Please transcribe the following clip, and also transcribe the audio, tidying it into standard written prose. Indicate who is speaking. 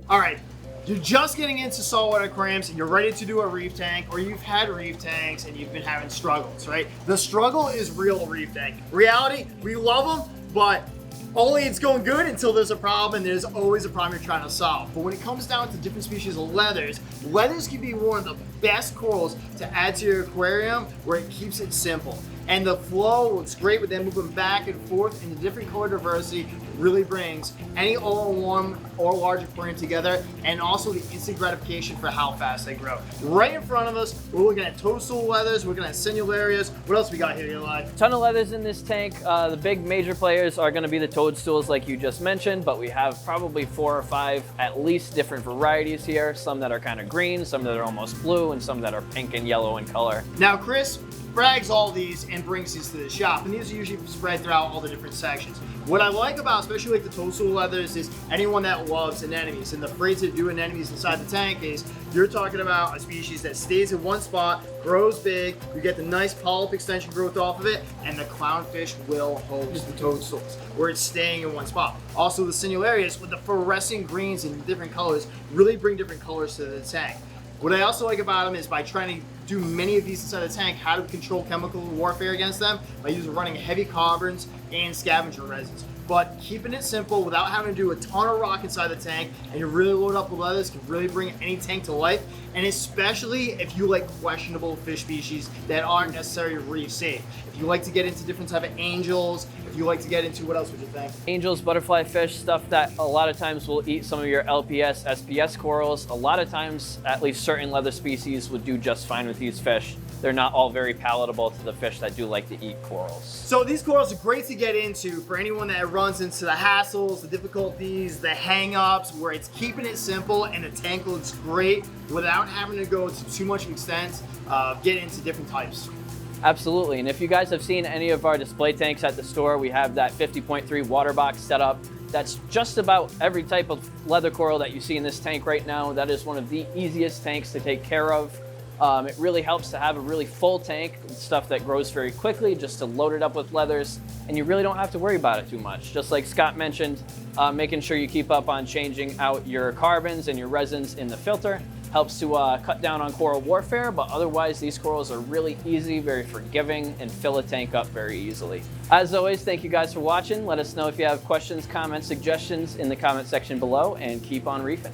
Speaker 1: All right, you're just getting into saltwater aquariums and you're ready to do a reef tank, or you've had reef tanks and you've been having struggles, right? The struggle is real reef tank. Reality, we love them, but only it's going good until there's a problem, and there's always a problem you're trying to solve. But when it comes down to different species of leathers, leathers can be one of the best corals to add to your aquarium where it keeps it simple. And the flow looks great with them moving back and forth, and the different color diversity really brings any all-in-one or large aquarium together, and also the instant gratification for how fast they grow. Right in front of us, we're looking at toadstool leathers, we're looking at sinularias. What else we got here, Eli?
Speaker 2: Ton of leathers in this tank. The big major players are going to be the toadstools like you just mentioned, but we have probably 4 or 5 at least different varieties here. Some that are kind of green, some that are almost blue, and some that are pink and yellow in color.
Speaker 1: Now, Chris frags all these and brings these to the shop, and these are usually spread throughout all the different sections. What I like about, especially like the toadstool leathers, is anyone that loves anemones and afraid to do anemones inside the tank is you're talking about a species that stays in one spot, grows big, you get the nice polyp extension growth off of it, and the clownfish will host the toadstools where it's staying in one spot. Also, the sinularias with the fluorescent greens and different colors really bring different colors to the tank. What I also like about them is by trying to do many of these inside the tank, how to control chemical warfare against them by running heavy carbones and scavenger resins. But keeping it simple without having to do a ton of rock inside the tank, and you really load up with leathers, can really bring any tank to life. And especially if you like questionable fish species that aren't necessarily reef safe. If you like to get into different type of angels, if you like to get into, what else would you think?
Speaker 2: Angels, butterfly fish, stuff that a lot of times will eat some of your LPS, SPS corals. A lot of times, at least certain leather species would do just fine with these fish. They're not all very palatable to the fish that do like to eat corals.
Speaker 1: So these corals are great to get into for anyone that runs into the hassles, the difficulties, the hang-ups, where it's keeping it simple and the tank looks great without having to go to too much extent, get into different types.
Speaker 2: Absolutely, and if you guys have seen any of our display tanks at the store, we have that 50.3 water box set up. That's just about every type of leather coral that you see in this tank right now. That is one of the easiest tanks to take care of. It really helps to have a really full tank, stuff that grows very quickly, just to load it up with leathers, and you really don't have to worry about it too much. Just like Scott mentioned, making sure you keep up on changing out your carbons and your resins in the filter helps to cut down on coral warfare, but otherwise these corals are really easy, very forgiving, and fill a tank up very easily. As always, thank you guys for watching. Let us know if you have questions, comments, suggestions in the comment section below, and keep on reefing.